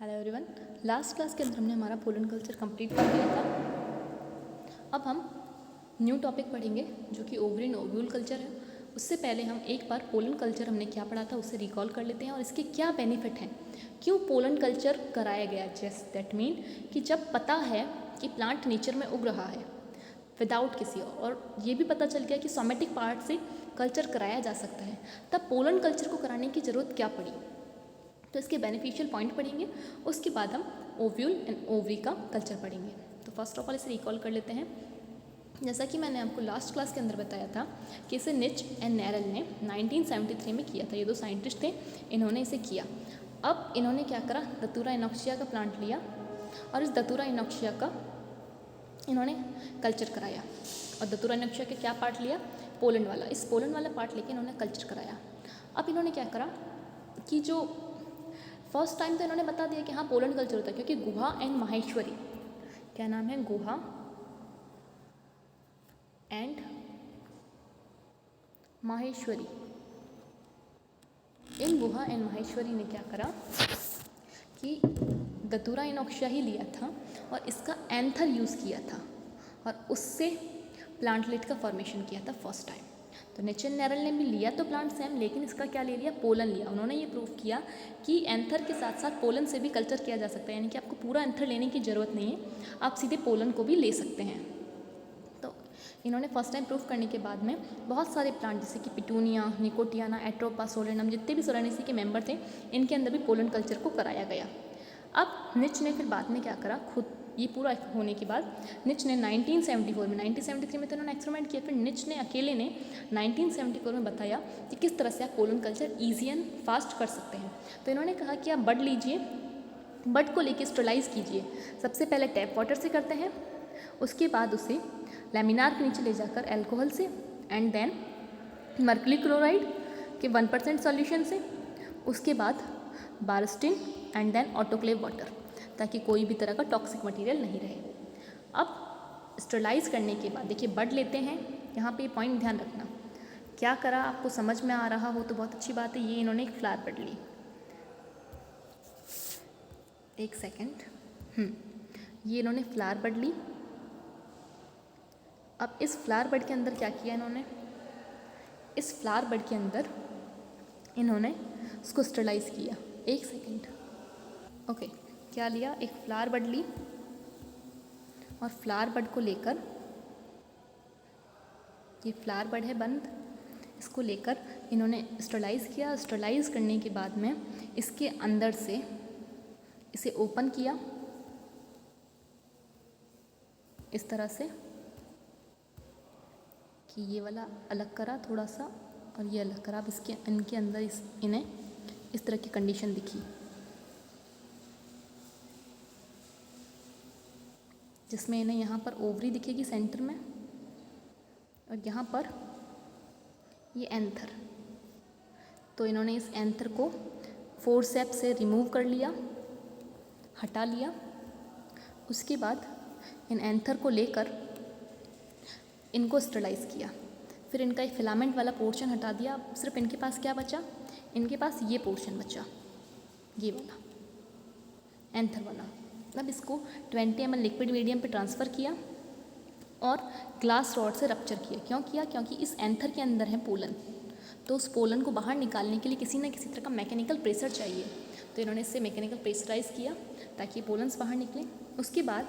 Hello everyone. Last class के अंदर हमने हमारा पोलन कल्चर कंप्लीट कर दिया था। अब हम न्यू टॉपिक पढ़ेंगे जो कि ओवरी एंड ओव्यूल कल्चर है। उससे पहले हम एक बार पोलन कल्चर हमने क्या पढ़ा था उसे रिकॉल कर लेते हैं और इसके क्या बेनिफिट हैं, क्यों पोलन कल्चर कराया गया। जस्ट दैट मीन कि जब पता है कि प्लांट नेचर में उग रहा है विदाउट किसी और ये भी पता चल गया कि सोमेटिक पार्ट से कल्चर कराया जा सकता है, तब पोलन कल्चर को कराने की ज़रूरत क्या पड़ी। तो इसके बेनिफिशियल पॉइंट पढ़ेंगे, उसके बाद हम ओव्यूल एंड ओवरी का कल्चर पढ़ेंगे। तो फर्स्ट ऑफ ऑल इसे रिकॉल कर लेते हैं। जैसा कि मैंने आपको लास्ट क्लास के अंदर बताया था कि इसे निच एंड नेरल ने 1973 में किया था। ये दो साइंटिस्ट थे, इन्होंने इसे किया। अब इन्होंने क्या करा, दतूरा इनॉक्सिया का प्लांट लिया और इस दतूरा इनॉक्सिया का इन्होंने कल्चर कराया। और दतूरा इनॉक्सिया का क्या पार्ट लिया, पोलन वाला। इस पोलन वाला पार्ट लेके इन्होंने कल्चर कराया। अब इन्होंने क्या करा कि जो फर्स्ट टाइम तो इन्होंने बता दिया कि हाँ पोलन कल्चर होता है, क्योंकि गुहा एंड माहेश्वरी, क्या नाम है, गुहा एंड माहेश्वरी, इन गुहा एंड माहेश्वरी ने क्या करा कि दतूरा इनॉक्सिया ही लिया था और इसका एंथर यूज़ किया था और उससे प्लांटलेट का फॉर्मेशन किया था फर्स्ट टाइम। तो निच एंड नेरल ने भी लिया तो प्लांट सेम, लेकिन इसका क्या ले लिया, पोलन लिया। उन्होंने ये प्रूव किया कि एंथर के साथ साथ पोलन से भी कल्चर किया जा सकता है, यानी कि आपको पूरा एंथर लेने की ज़रूरत नहीं है, आप सीधे पोलन को भी ले सकते हैं। तो इन्होंने फर्स्ट टाइम प्रूव करने के बाद में बहुत सारे प्लांट जैसे कि पिटूनिया, निकोटियाना, एट्रोपा, सोलेनम, जितने भी सोलानेसी के मेंबर थे, इनके अंदर भी पोलन कल्चर को कराया गया। अब निच ने फिर बाद में क्या करा, खुद ये पूरा होने के बाद निच ने 1974 में, 1973 में तो इन्होंने एक्सपेरिमेंट किया, फिर निच ने अकेले ने 1974 में बताया कि किस तरह से आप pollen culture easy and fast कर सकते हैं। तो इन्होंने कहा कि आप बड लीजिए, बड को लेके स्टरलाइज कीजिए। सबसे पहले टैप वाटर से करते हैं, उसके बाद उसे लैमिनार के नीचे ले जाकर अल्कोहल से एंड देन मर्क्यूरी क्लोराइड के 1% सॉल्यूशन से, उसके बाद बारस्टिन एंड देन ऑटोक्लेव वाटर, ताकि कोई भी तरह का टॉक्सिक मटेरियल नहीं रहे। अब स्टरलाइज करने के बाद देखिए बड लेते हैं, यहाँ पे पॉइंट ध्यान रखना, क्या करा आपको समझ में आ रहा हो तो बहुत अच्छी बात है। ये इन्होंने एक फ्लावर बड ली, एक सेकेंड, ये इन्होंने फ्लावर बड ली। अब इस फ्लावर बड के अंदर क्या किया इन्होंने, इस फ्लावर बड के अंदर इन्होंने उसको स्टरलाइज किया। एक सेकेंड, ओके, क्या लिया, एक फ्लावर बड ली और फ्लावर बड को लेकर, ये फ्लावर बड है बंद, इसको लेकर इन्होंने स्टरलाइज किया। स्टरलाइज करने के बाद में इसके अंदर से इसे ओपन किया इस तरह से कि ये वाला अलग करा थोड़ा सा और ये अलग करा। अब इसके इनके अंदर इन्हें इस तरह की कंडीशन दिखी, जिसमें इन्हें यहाँ पर ओवरी दिखेगी सेंटर में और यहाँ पर ये एंथर। तो इन्होंने इस एंथर को फोर्सेप्स से रिमूव कर लिया, हटा लिया। उसके बाद इन एंथर को लेकर इनको स्टरलाइज किया, फिर इनका एक फिलामेंट वाला पोर्शन हटा दिया। अब सिर्फ इनके पास क्या बचा, इनके पास ये पोर्शन बचा, ये वाला एंथर वाला। अब इसको 20 ml लिक्विड मीडियम पे ट्रांसफ़र किया और ग्लास रॉड से रप्चर किया। क्यों किया, क्योंकि इस एंथर के अंदर है पोलन, तो उस पोलन को बाहर निकालने के लिए किसी न किसी तरह का मैकेनिकल प्रेशर चाहिए। तो इन्होंने इससे मैकेनिकल प्रेशराइज किया ताकि पोलन्स बाहर निकलें। उसके बाद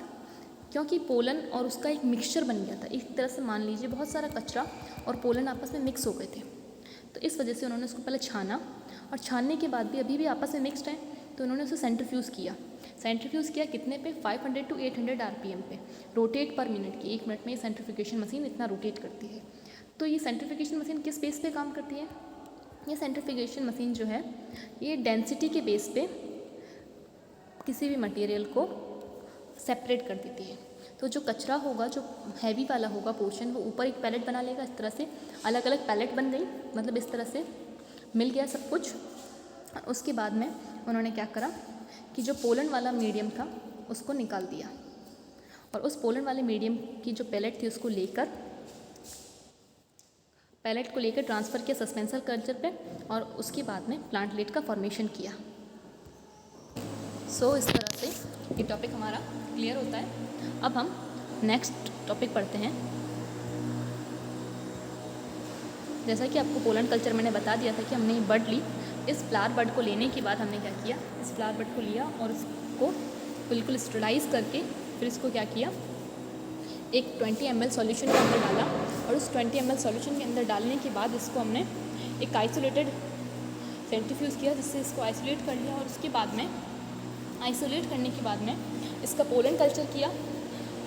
क्योंकि पोलन और उसका एक मिक्सचर बन गया था, एक तरह से मान लीजिए बहुत सारा कचरा और पोलन आपस में मिक्स हो गए थे, तो इस वजह से उन्होंने उसको पहले छाना और छानने के बाद भी अभी भी आपस में मिक्सड है, तो उन्होंने उसे सेंट्रीफ्यूज़ किया। सेंट्रीफ्यूज़ किया कितने पे, 500 to 800 RPM पे, रोटेट पर मिनट की, 1 मिनट में ये सेंट्रीफ्यूगेशन मशीन इतना रोटेट करती है। तो ये सेंट्रीफ्यूगेशन मशीन किस बेस पे काम करती है, ये सेंट्रीफ्यूगेशन मशीन जो है ये डेंसिटी के बेस पे किसी भी मटेरियल को सेपरेट कर देती है। तो जो कचरा होगा, जो हैवी वाला होगा पोर्शन, वो ऊपर एक पैलेट बना लेगा। इस तरह से अलग अलग पैलेट बन गई, मतलब इस तरह से मिल गया सब कुछ। उसके बाद में उन्होंने क्या करा कि जो पोलन वाला मीडियम था उसको निकाल दिया और उस पोलन वाले मीडियम की जो पैलेट थी उसको लेकर, पैलेट को लेकर ट्रांसफ़र किया सस्पेंसर कल्चर पे और उसके बाद में प्लांटलेट का फॉर्मेशन किया। सो इस तरह से ये टॉपिक हमारा क्लियर होता है। अब हम नेक्स्ट टॉपिक पढ़ते हैं। जैसा कि आपको पोलैंड कल्चर मैंने बता दिया था कि हमने बर्ड ली, इस फ्लावर बर्ड को लेने के बाद हमने क्या किया, इस फ्लावर बर्ड को लिया और इसको बिल्कुल स्टरलाइज करके फिर इसको क्या किया, एक 20 ml सॉल्यूशन के अंदर डाला और उस 20 ml सॉल्यूशन के अंदर डालने के बाद इसको हमने एक आइसोलेटेड सेंट्रीफ्यूज किया, जिससे इसको आइसोलेट कर लिया और उसके बाद में आइसोलेट करने के बाद में इसका पोलन कल्चर किया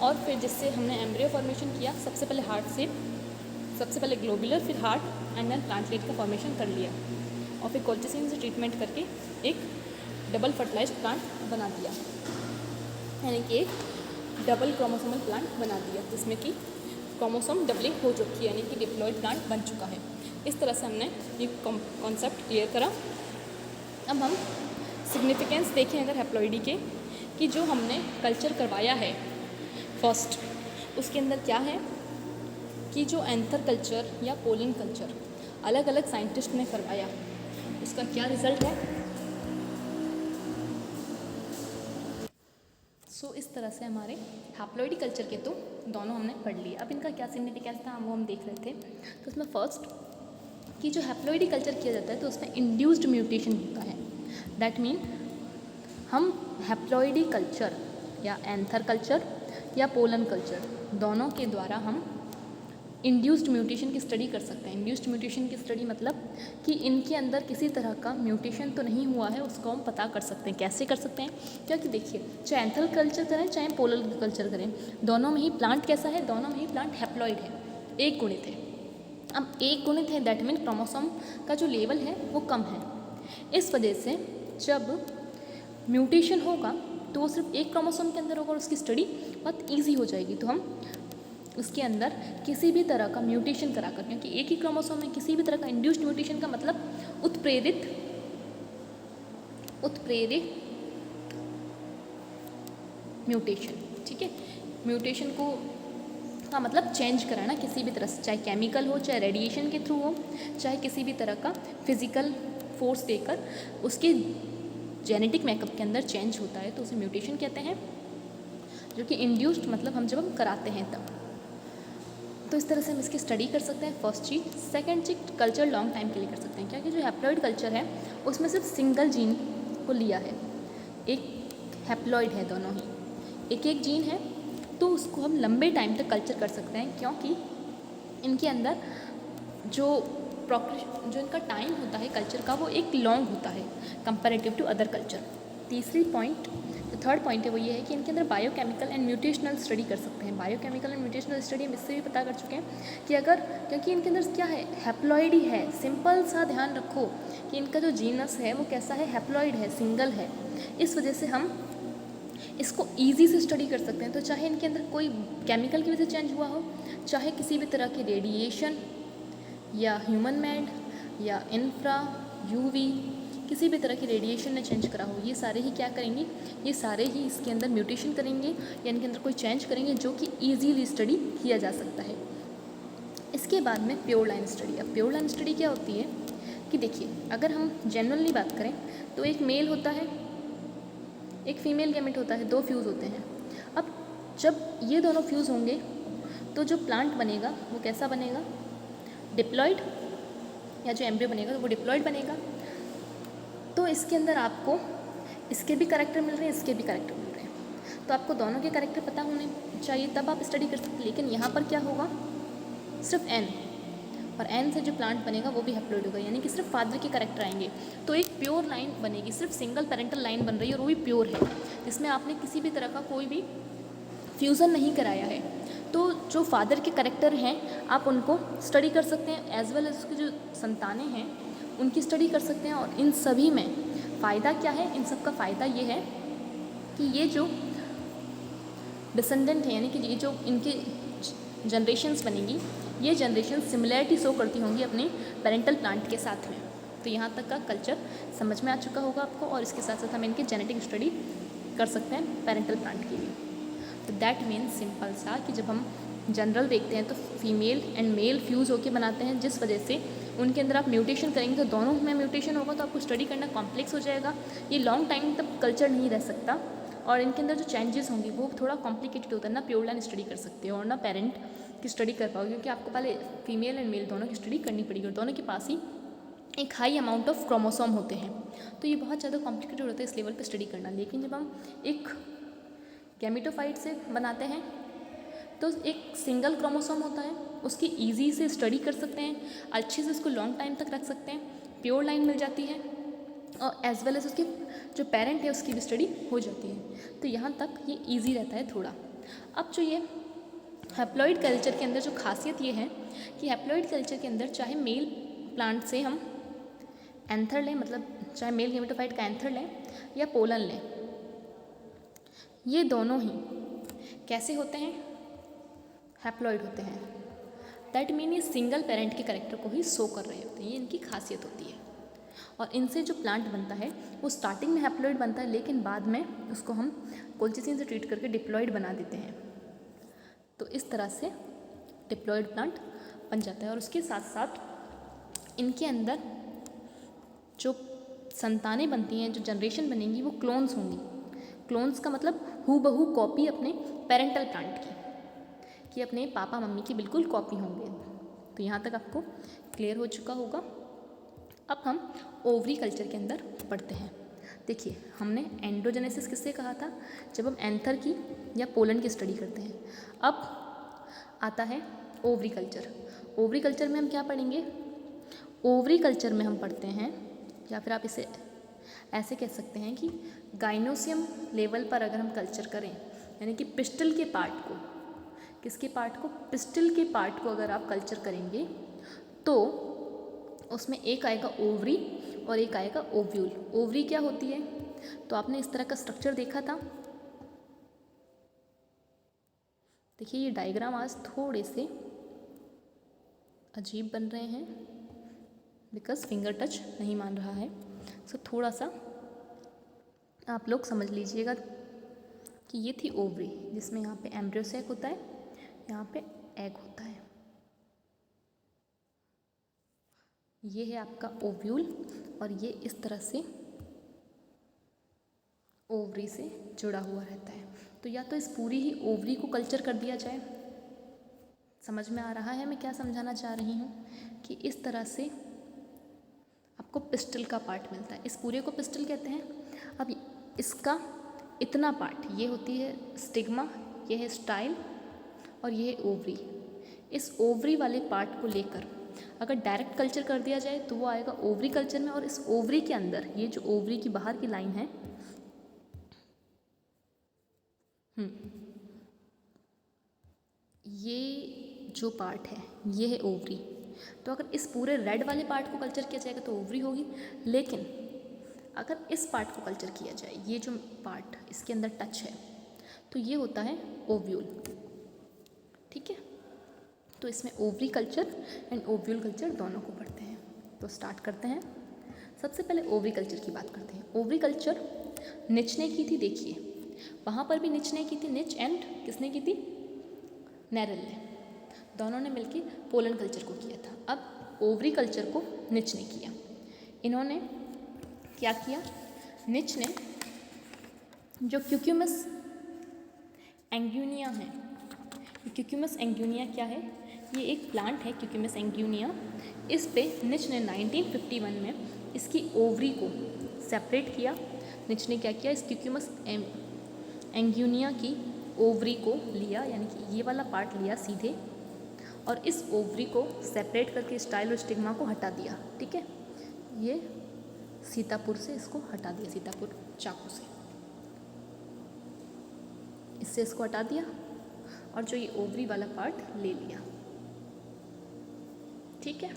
और फिर जिससे हमने एम्ब्रियो फॉर्मेशन किया। सबसे पहले हार्ट शेप, सबसे पहले ग्लोबुलर, फिर हार्ट एंड देन प्लांटलेट का फॉर्मेशन कर लिया और फिर कोल्चिसिन से ट्रीटमेंट करके एक डबल फर्टिलाइज्ड प्लांट बना दिया, यानी कि एक डबल क्रोमोसोमल प्लांट बना दिया जिसमें कि क्रोमोसोम डबलिंग हो चुकी है, यानी कि डिप्लॉयड प्लांट बन चुका है। इस तरह से हमने ये कॉन्सेप्ट क्लियर करा। अब हम सिग्निफिकेंस देखें अगर हैप्लॉइडी के, कि जो हमने कल्चर करवाया है फर्स्ट, उसके अंदर क्या है कि जो एंथर कल्चर या पोलन कल्चर अलग अलग साइंटिस्ट ने करवाया, उसका क्या रिजल्ट है। सो इस तरह से हमारे हैप्लॉइडी कल्चर के तो दोनों हमने पढ़ लिए। अब इनका क्या सिग्निफिकेंस था वो हम देख रहे थे। तो उसमें फर्स्ट कि जो हैप्लॉइडी कल्चर किया जाता है तो उसमें इंड्यूस्ड म्यूटेशन होता है। दैट मीन हम हैप्लॉइडी कल्चर या एंथर कल्चर या पोलन कल्चर दोनों के द्वारा हम इंड्यूस्ड म्यूटेशन की स्टडी कर सकते हैं। इंड्यूस्ड म्यूटेशन की स्टडी मतलब कि इनके अंदर किसी तरह का म्यूटेशन तो नहीं हुआ है, उसको हम पता कर सकते हैं। कैसे कर सकते हैं, क्योंकि देखिए चाहे एंथर कल्चर करें चाहे पोलन कल्चर करें, दोनों में ही प्लांट कैसा है, दोनों में ही प्लांट हैप्लॉइड है, एक गुणित है। अब एक गुणित है दैट मीन क्रोमोसोम का जो लेवल है वो कम है। इस वजह से जब म्यूटेशन होगा तो वो सिर्फ एक क्रोमोसोम के अंदर होगा और उसकी स्टडी बहुत ईजी हो जाएगी। तो हम उसके अंदर किसी भी तरह का म्यूटेशन कराकर, क्योंकि एक ही क्रोमोसोम में किसी भी तरह का इंड्यूस्ड म्यूटेशन का मतलब उत्प्रेरित म्यूटेशन, ठीक है। म्यूटेशन को का मतलब चेंज कराना किसी भी तरह से, चाहे केमिकल हो, चाहे रेडिएशन के थ्रू हो, चाहे किसी भी तरह का फिजिकल फोर्स देकर उसके जेनेटिक मेकअप के अंदर चेंज होता है तो उसे म्यूटेशन कहते हैं, जो कि इंड्यूस्ड मतलब हम जब हम कराते हैं तब। तो इस तरह से हम इसकी स्टडी कर सकते हैं, फर्स्ट चीज़। सेकंड चीज, कल्चर लॉन्ग टाइम के लिए कर सकते हैं, क्योंकि जो हैप्लॉइड कल्चर है उसमें सिर्फ सिंगल जीन को लिया है, एक हैप्लॉइड है, दोनों ही एक एक जीन है, तो उसको हम लंबे टाइम तक कल्चर कर सकते हैं, क्योंकि इनके अंदर जो इनका टाइम होता है कल्चर का वो एक लॉन्ग होता है कंपैरेटिव टू अदर कल्चर। तीसरी पॉइंट, जो थर्ड पॉइंट है वो ये है कि इनके अंदर बायोकेमिकल एंड म्यूटेशनल स्टडी कर सकते हैं। बायोकेमिकल एंड म्यूटेशनल स्टडी हम इससे भी पता कर चुके हैं कि अगर, क्योंकि इनके अंदर क्या है, हैप्लॉइड ही है। सिंपल सा ध्यान रखो कि इनका जो जीनस है वो कैसा है, हैप्लॉइड है, सिंगल है। इस वजह से हम इसको ईजी से स्टडी कर सकते हैं। तो चाहे इनके अंदर कोई केमिकल की वजह से चेंज हुआ हो, चाहे किसी भी तरह की रेडिएशन या ह्यूमन मेड या इंफ्रा यूवी किसी भी तरह की रेडिएशन ने चेंज करा हो, ये सारे ही क्या करेंगे, ये सारे ही इसके अंदर म्यूटेशन करेंगे या इनके अंदर कोई चेंज करेंगे जो कि ईजीली स्टडी किया जा सकता है। इसके बाद में प्योर लाइन स्टडी। अब प्योर लाइन स्टडी क्या होती है कि देखिए, अगर हम जनरली बात करें तो एक मेल होता है, एक फीमेल गैमेट होता है, दो फ्यूज़ होते हैं। अब जब ये दोनों फ्यूज़ होंगे तो जो प्लांट बनेगा वो कैसा बनेगा, डिप्लॉयड, या जो एम्ब्रियो बनेगा तो वो डिप्लॉयड बनेगा। तो इसके अंदर आपको इसके भी कैरेक्टर मिल रहे हैं, इसके भी कैरेक्टर मिल रहे हैं, तो आपको दोनों के कैरेक्टर पता होने चाहिए, तब आप स्टडी कर सकते हैं। लेकिन यहाँ पर क्या होगा, सिर्फ एन, और एन से जो प्लांट बनेगा वो भी हैप्लॉइड होगा, यानी कि सिर्फ फादर के कैरेक्टर आएंगे। तो एक प्योर लाइन बनेगी, सिर्फ सिंगल पेरेंटल लाइन बन रही है और वो भी प्योर है, जिसमें आपने किसी भी तरह का कोई भी फ्यूज़न नहीं कराया है। तो जो फादर के कैरेक्टर हैं आप उनको स्टडी कर सकते हैं, एज वेल एज उसके जो संतानें हैं उनकी स्टडी कर सकते हैं। और इन सभी में फ़ायदा क्या है, इन सब का फ़ायदा ये है कि ये जो डिसेंडेंट हैं, यानी कि ये जो इनके जनरेशन्स बनेंगी, ये जनरेशन सिमिलैरिटी शो करती होंगी अपने पेरेंटल प्लांट के साथ में। तो यहाँ तक का कल्चर समझ में आ चुका होगा आपको, और इसके साथ साथ हम इनके जेनेटिक स्टडी कर सकते हैं पेरेंटल प्लांट की भी। तो दैट मीन्स सिंपल सा कि जब हम जनरल देखते हैं तो फीमेल एंड मेल फ्यूज़ होके बनाते हैं, जिस वजह से उनके अंदर आप म्यूटेशन करेंगे तो दोनों में म्यूटेशन होगा, तो आपको स्टडी करना कॉम्प्लेक्स हो जाएगा, ये लॉन्ग टाइम तक कल्चर नहीं रह सकता, और इनके अंदर जो चेंजेस होंगे वो थोड़ा कॉम्प्लिकेटेड होता है ना, प्योर लाइन स्टडी कर सकते हो और ना पेरेंट की स्टडी कर पाओगे, क्योंकि आपको पहले फीमेल एंड मेल दोनों की स्टडी करनी पड़ेगी और दोनों के पास ही एक हाई अमाउंट ऑफ क्रोमोसोम होते हैं, तो ये बहुत ज़्यादा कॉम्प्लिकेटेड होता है इस लेवल पे स्टडी करना। लेकिन जब हम एक गैमेटोफाइट से बनाते हैं तो एक सिंगल क्रोमोसोम होता है, उसकी ईजी से स्टडी कर सकते हैं, अच्छे से उसको लॉन्ग टाइम तक रख सकते हैं, प्योर लाइन मिल जाती है, और एज वेल एज उसके जो पेरेंट है उसकी भी स्टडी हो जाती है, तो यहाँ तक ये ईजी रहता है थोड़ा। अब जो ये हैप्लॉइड कल्चर के अंदर जो खासियत ये है कि हैप्लॉइड कल्चर के अंदर चाहे मेल प्लांट से हम एंथर लें, मतलब चाहे मेल गेमेटोफाइट का एंथर लें या पोलन लें, ये दोनों ही कैसे होते हैं, हैप्लॉइड होते हैं। दैट मीन ये सिंगल पेरेंट के कैरेक्टर को ही शो कर रहे होते हैं, ये इनकी खासियत होती है। और इनसे जो प्लांट बनता है वो स्टार्टिंग में हैप्लॉइड बनता है, लेकिन बाद में उसको हम कोल्चिसिन से ट्रीट करके डिप्लॉइड बना देते हैं, तो इस तरह से डिप्लॉइड प्लांट बन जाता है। और उसके साथ साथ इनके अंदर जो संतानें बनती हैं, जो जनरेशन बनेंगी, वो क्लोन्स होंगी। क्लोन्स का मतलब हूबहू कॉपी अपने पेरेंटल प्लांट की, कि अपने पापा मम्मी की बिल्कुल कॉपी होंगे। तो यहाँ तक आपको क्लियर हो चुका होगा। अब हम ओवरी कल्चर के अंदर पढ़ते हैं। देखिए, हमने एंडोजेनेसिस किससे कहा था, जब हम एंथर की या पोलन की स्टडी करते हैं। अब आता है ओवरी कल्चर। ओवरी कल्चर में हम क्या पढ़ेंगे, ओवरी कल्चर में हम पढ़ते हैं, या फिर आप इसे ऐसे कह सकते हैं कि गाइनोसियम लेवल पर अगर हम कल्चर करें, यानी कि पिस्टल के पार्ट को, किसके पार्ट को, पिस्टल के पार्ट को अगर आप कल्चर करेंगे तो उसमें एक आएगा ओवरी और एक आएगा ओव्यूल। ओवरी क्या होती है, तो आपने इस तरह का स्ट्रक्चर देखा था। देखिए, ये डायग्राम आज थोड़े से अजीब बन रहे हैं बिकॉज फिंगर टच नहीं मान रहा है, सो थोड़ा सा आप लोग समझ लीजिएगा कि ये थी ओवरी, जिसमें यहाँ पे एम्ब्रियो सैक होता है, यहाँ पे एग होता है। ये है आपका ओव्यूल, और ये इस तरह से ओवरी से जुड़ा हुआ रहता है। तो या तो इस पूरी ही ओवरी को कल्चर कर दिया जाए, समझ में आ रहा है मैं क्या समझाना चाह रही हूँ, कि इस तरह से आपको पिस्टल का पार्ट मिलता है, इस पूरे को पिस्टल कहते हैं। अब इसका इतना पार्ट, ये होती है स्टिग्मा, ये है स्टाइल, और ये है ओवरी। इस ओवरी वाले पार्ट को लेकर अगर डायरेक्ट कल्चर कर दिया जाए तो वो आएगा ओवरी कल्चर में, और इस ओवरी के अंदर ये जो ओवरी की बाहर की लाइन है, ये जो पार्ट है ये है ओवरी। तो अगर इस पूरे रेड वाले पार्ट को कल्चर किया जाएगा तो ओवरी होगी, लेकिन अगर इस पार्ट को कल्चर किया जाए, ये जो पार्ट इसके अंदर टच है, तो ये होता है ओव्यूल। ठीक है, तो इसमें ovary culture and ovule culture दोनों को पढ़ते हैं। तो स्टार्ट करते हैं। सबसे पहले ओवरी कल्चर की बात करते हैं। ओवरी कल्चर निच ने की थी, देखिए वहाँ पर भी निच ने की थी, निच एंड किसने की थी, नेरल ने, दोनों ने मिलकर पोलन कल्चर को किया था। अब ओवरी कल्चर को निच ने किया। इन्होंने क्या किया, निच ने जो क्यूक्यूमस एंग्यूनिया है, क्यूक्यूमस एंग्यूनिया क्या है, ये एक प्लांट है क्यूक्यूमस एंग्यूनिया। इस पे निच ने 1951 में इसकी ओवरी को सेपरेट किया। निच ने क्या किया, इस क्यूक्यूमस एंग्यूनिया की ओवरी को लिया, यानी कि ये वाला पार्ट लिया सीधे, और इस ओवरी को सेपरेट करके स्टाइल और स्टिग्मा को हटा दिया। ठीक है, ये सीतापुर से इसको हटा दिया, सीतापुर चाकू से इससे इसको हटा दिया, और जो ये ओवरी वाला पार्ट ले लिया। ठीक है,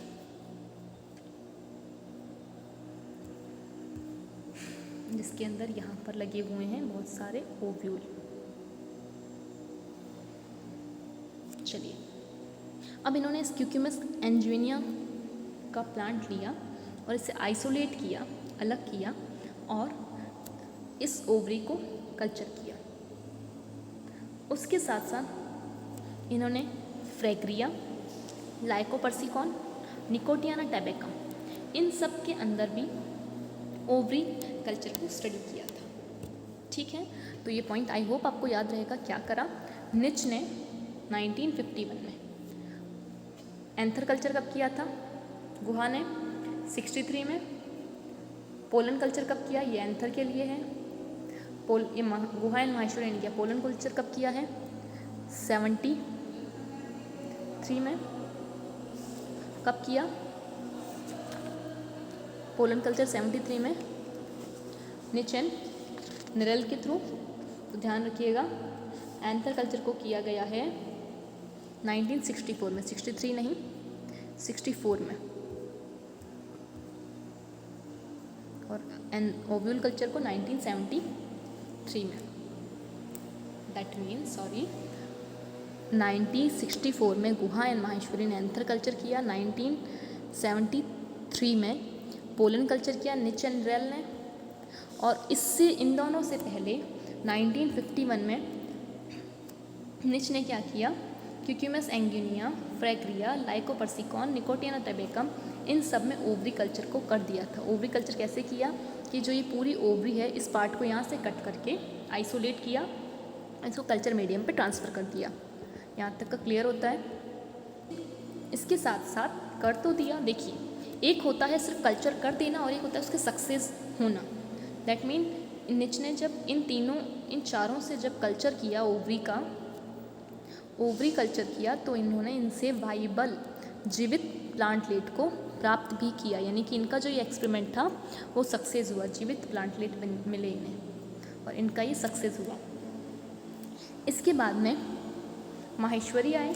जिसके अंदर यहाँ पर लगे हुए हैं बहुत सारे ओव्यूल। चलिए, अब इन्होंने इस क्यूक्यूमस एंग्यूनिया का प्लांट लिया और इसे आइसोलेट किया, अलग किया, और इस ओवरी को कल्चर किया। उसके साथ साथ इन्होंने फ्रेग्रिया, लाइकोपर्सिकॉन निकोटियाना टैबेकम, इन सब के अंदर भी ओवरी कल्चर को स्टडी किया था। ठीक है, तो ये पॉइंट आई होप आपको याद रहेगा। क्या करा निच ने 1951 में। एंथर कल्चर कब किया था? गुहा ने 63 में। पोलन कल्चर कब किया? ये एंथर के लिए है। ये गुहा एंड माहेश्वरी ने किया। पोलन कल्चर कब किया है? 73 में। कब किया पोलन कल्चर? 73 में निच एंड निरेल के थ्रू। तो ध्यान रखिएगा एंथर कल्चर को किया गया है 1964 में, 63 नहीं 64 में। और ओव्यूल कल्चर को 1973 में। दैट मीन्स 1964 में गुहा एंड माहेश्वरी ने एंथर कल्चर किया, 1973 में पोलन कल्चर किया निच एंड निरेल ने, और इससे इन दोनों से पहले 1951 में निच ने क्या किया? क्यूक्यूमस एंग्यूनिया, फ्रैग्रिया, लाइकोपर्सिकॉन, निकोटियाना टैबेकम, इन सब में ओवरी कल्चर को कर दिया था। ओवरी कल्चर कैसे किया कि जो ये पूरी ओवरी है इस पार्ट को यहाँ से कट करके आइसोलेट किया, इसको कल्चर मीडियम पे ट्रांसफ़र कर दिया। यहाँ तक का क्लियर होता है। इसके साथ साथ कर तो दिया, देखिए एक होता है सिर्फ कल्चर कर देना और एक होता है उसके सक्सेस होना। दैट मीन निच ने जब इन चारों से जब कल्चर किया ओवरी कल्चर किया तो इन्होंने इनसे वाइबल जीवित प्लांटलेट को प्राप्त भी किया, यानी कि इनका जो ये एक्सपेरिमेंट था वो सक्सेस हुआ, जीवित प्लांटलेट मिले इन्हें और इनका ये सक्सेस हुआ। इसके बाद में माहेश्वरी आए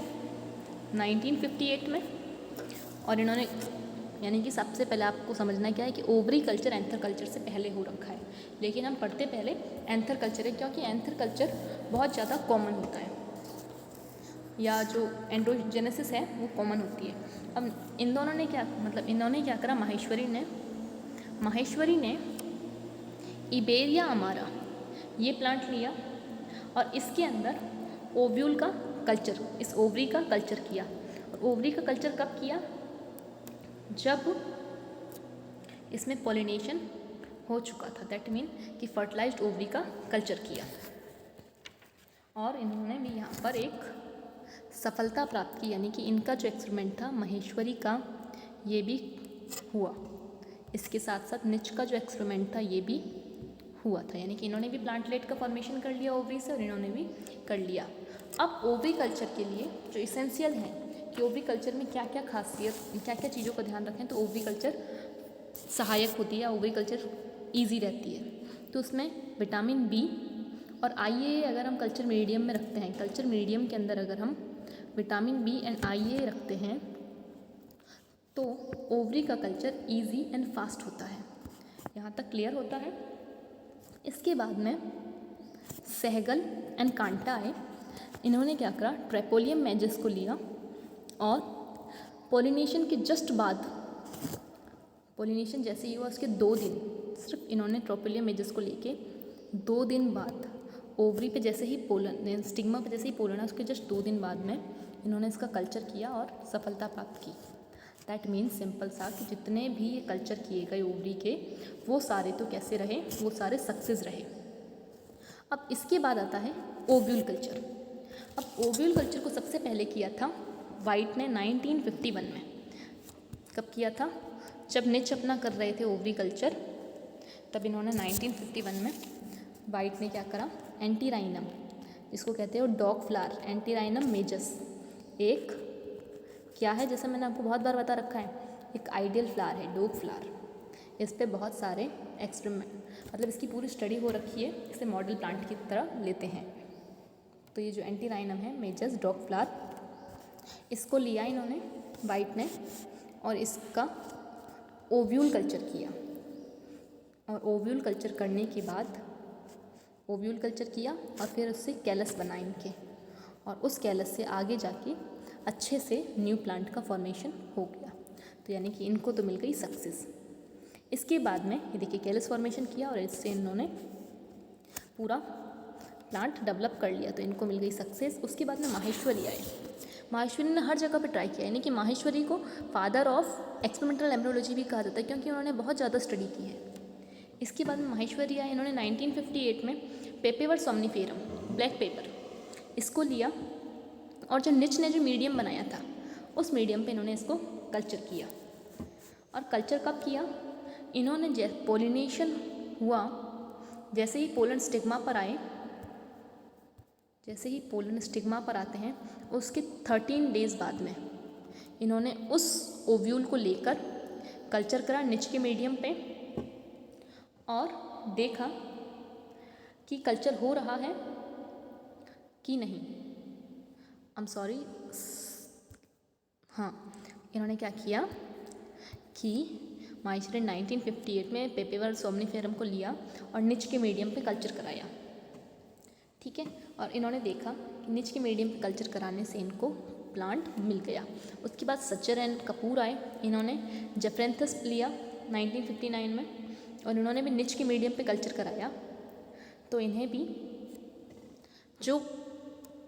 1958 में, और इन्होंने यानी कि सबसे पहले आपको समझना क्या है कि ओवरी कल्चर एंथर कल्चर से पहले हो रखा है, लेकिन हम पढ़ते पहले एंथर कल्चर है क्योंकि एंथर कल्चर बहुत ज़्यादा कॉमन होता है, या जो एंड्रोजेनेसिस है वो कॉमन होती है। अब इन दोनों ने इन्होंने क्या करा? माहेश्वरी ने इबेरिया अमारा ये प्लांट लिया और इसके अंदर ओव्यूल का कल्चर, इस ओवरी का कल्चर किया। और ओवरी का कल्चर कब किया? जब इसमें पॉलिनेशन हो चुका था। दैट मीन कि फर्टिलाइज्ड ओवरी का कल्चर किया, और इन्होंने भी यहाँ पर एक सफलता प्राप्त की, यानी कि इनका जो एक्सपेरिमेंट था माहेश्वरी का ये भी हुआ। इसके साथ साथ निच का जो एक्सपेरिमेंट था ये भी हुआ था, यानी कि इन्होंने भी प्लांटलेट का फॉर्मेशन कर लिया ओवरी से और इन्होंने भी कर लिया। अब ओवरी कल्चर के लिए जो इसेंशियल है कि ओवरी कल्चर में क्या क्या खासियत, क्या क्या चीज़ों का ध्यान रखें तो ओवरी कल्चर सहायक होती है, ओवरी कल्चर ईजी रहती है। तो उसमें विटामिन बी और IA अगर हम कल्चर मीडियम में रखते हैं, कल्चर मीडियम के अंदर अगर हम विटामिन बी एंड IA रखते हैं तो ओवरी का कल्चर इजी एंड फास्ट होता है। यहाँ तक क्लियर होता है। इसके बाद में सहगल एंड कांटा आए। इन्होंने क्या करा? ट्रेपोलियम मैजेस को लिया और पॉलिनेशन के जस्ट बाद, पॉलिनेशन जैसे ही हुआ उसके 2 दिन, सिर्फ इन्होंने ट्रोपोलियम मैजेस को लेके 2 दिन बाद ओवरी पे जैसे ही पोलन, स्टिग्मा पे जैसे ही पोलन है उसके जस्ट 2 दिन बाद में इन्होंने इसका कल्चर किया और सफलता प्राप्त की। दैट मीन्स सिंपल सा कि जितने भी ये कल्चर किए गए ओवरी के वो सारे तो कैसे रहे? वो सारे सक्सेस रहे। अब इसके बाद आता है ओव्यूल कल्चर। अब ओव्यूल कल्चर को सबसे पहले किया था वाइट ने 1951 में। कब किया था? जब निच अपना कर रहे थे ओवरी कल्चर, तब इन्होंने 1951 में वाइट ने क्या करा? एंटीराइनम, जिसको कहते हैं डॉग फ्लावर, एंटीराइनम मेजस, एक क्या है जैसे मैंने आपको बहुत बार बता रखा है, एक आइडियल फ्लावर है, डॉग फ्लावर। इस पे बहुत सारे एक्सपेरिमेंट, मतलब इसकी पूरी स्टडी हो रखी है, इसे मॉडल प्लांट की तरह लेते हैं। तो ये जो एंटीराइनम है मेजस डॉग फ्लावर, इसको लिया इन्होंने वाइट ने और इसका ओव्यूल कल्चर किया। और ओव्यूल कल्चर करने के बाद ओव्यूल कल्चर किया और फिर उससे कैलस बनाए इनके, और उस कैलस से आगे जाके अच्छे से न्यू प्लांट का फॉर्मेशन हो गया। तो यानी कि इनको तो मिल गई सक्सेस। इसके बाद में ये देखिए कैलस फॉर्मेशन किया और इससे इन्होंने पूरा प्लांट डेवलप कर लिया, तो इनको मिल गई सक्सेस। उसके बाद में माहेश्वरी आए। माहेश्वरी ने हर जगह पे ट्राई किया, यानी कि माहेश्वरी को फादर ऑफ एक्सपेरिमेंटल एम्ब्रियोलॉजी भी कहा जाता है क्योंकि उन्होंने बहुत ज़्यादा स्टडी की है। इसके बाद में माहेश्वरी आए, इन्होंने 1958 में पेपेवर सोमनिफेरम ब्लैक पेपर इसको लिया और जो निच ने जो मीडियम बनाया था उस मीडियम पे इन्होंने इसको कल्चर किया। और कल्चर कब किया? इन्होंने पोलिनेशन हुआ, जैसे ही पोलन स्टिग्मा पर आए, जैसे ही पोलन स्टिग्मा पर आते हैं उसके 13 डेज़ बाद में इन्होंने उस ओव्यूल को लेकर कल्चर करा निच के मीडियम पे और देखा कि कल्चर हो रहा है कि नहीं। हाँ, इन्होंने क्या किया कि माहेश्वरी 1958 में पेपेवर सोमनिफेरम को लिया और निच के मीडियम पे कल्चर कराया, ठीक है। और इन्होंने देखा कि निच के मीडियम पे कल्चर कराने से इनको प्लांट मिल गया। उसके बाद सच्चर एंड कपूर आए, इन्होंने जेफ्रेंथस लिया 1959 में और इन्होंने भी निच के मीडियम पे कल्चर कराया, तो इन्हें भी जो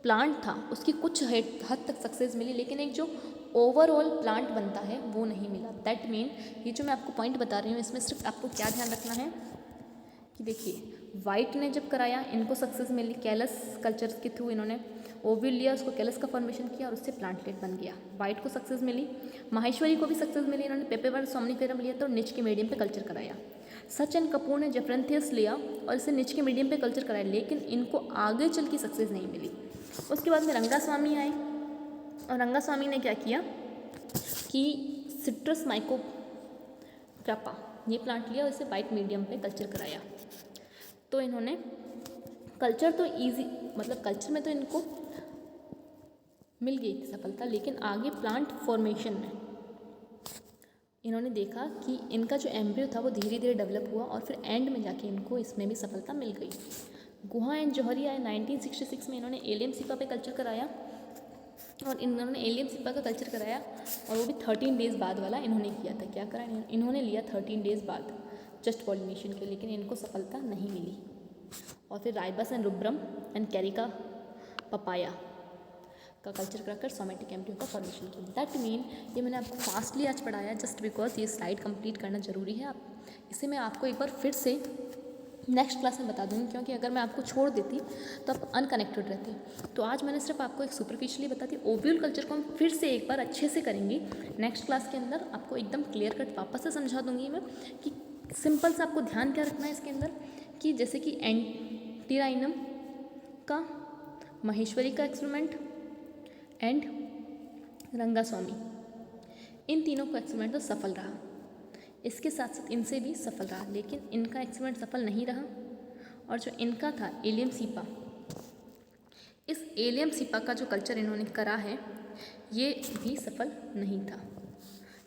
प्लांट था उसकी कुछ हद तक सक्सेस मिली, लेकिन एक जो ओवरऑल प्लांट बनता है वो नहीं मिला। दैट मीन ये जो मैं आपको पॉइंट बता रही हूँ इसमें सिर्फ आपको क्या ध्यान रखना है कि देखिए वाइट ने जब कराया इनको सक्सेस मिली, कैलस कल्चर के थ्रू इन्होंने ओव्यूल लिया, उसको कैलस का फॉर्मेशन किया और उससे प्लांटलेट बन गया, वाइट को सक्सेस मिली। माहेश्वरी को भी सक्सेस मिली, इन्होंने पेपेवर सोमनिफेरम लिया तो निच के मीडियम पे कल्चर कराया। सच एंड कपूर ने जेफ्रेंथियस लिया और इसे निच के मीडियम पे कल्चर कराया, लेकिन इनको आगे चल के सक्सेस नहीं मिली। उसके बाद में रंगास्वामी आए और रंगास्वामी ने क्या किया कि सिट्रस माइकोग्रापा ये प्लांट लिया और इसे वाइट मीडियम पे कल्चर कराया। तो इन्होंने कल्चर तो इजी, मतलब कल्चर में तो इनको मिल गई थी सफलता, लेकिन आगे प्लांट फॉर्मेशन में इन्होंने देखा कि इनका जो एम्ब्रियो था वो धीरे धीरे डेवलप हुआ और फिर एंड में जाके इनको इसमें भी सफलता मिल गई। गुहा एंड जौहरी आए 1966 में, इन्होंने एलियम सिपा पे कल्चर कराया और इन्होंने एलियम सिपा का कल्चर कराया और वो भी 13 डेज़ बाद वाला इन्होंने किया था। क्या करा इन्होंने लिया 13 डेज़ बाद जस्ट पॉलिनेशन के, लेकिन इनको सफलता नहीं मिली। और फिर Ribes and rubrum and Carica papaya का कल्चर कराकर सोमेटिक एम्ब्रियो का फॉर्मेशन किया। दैट मीन ये मैंने आपको फास्टली आज पढ़ाया जस्ट बिकॉज ये स्लाइड कंप्लीट करना ज़रूरी है। इसे मैं आपको एक बार फिर से नेक्स्ट क्लास में बता दूँगी, क्योंकि अगर मैं आपको छोड़ देती तो आप अनकनेक्टेड रहती। तो आज मैंने सिर्फ आपको एक सुपरफिशियली बता दी। ओव्यूल कल्चर को हम फिर से एक बार अच्छे से करेंगे नेक्स्ट क्लास के अंदर, आपको एकदम क्लियर कट वापस से समझा दूँगी मैं कि सिंपल सा आपको ध्यान क्या रखना है इसके अंदर कि जैसे कि एंटीराइनम का, माहेश्वरी का एक्सपेरिमेंट एंड रंगास्वामी, इन तीनों का एक्सपेरिमेंट तो सफल रहा, इसके साथ साथ इनसे भी सफल रहा, लेकिन इनका एक्सपेरिमेंट सफल नहीं रहा। और जो इनका था एलियम सिपा, इस एलियम सिपा का जो कल्चर इन्होंने करा है ये भी सफल नहीं था।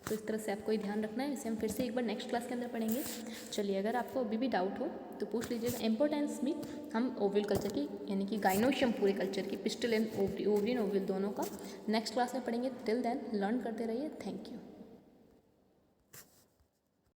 तो इस तरह से आपको ये ध्यान रखना है। इसे हम फिर से एक बार नेक्स्ट क्लास के अंदर पढ़ेंगे। चलिए, अगर आपको अभी भी डाउट हो तो पूछ लीजिएगा। इम्पोर्टेंस भी हम ओव्यूल कल्चर की, यानी कि गाइनोशियम पूरे कल्चर की, pistol and ovary, ovary and ovule दोनों का नेक्स्ट क्लास में पढ़ेंगे। टिल देन लर्न करते रहिए। Thank you.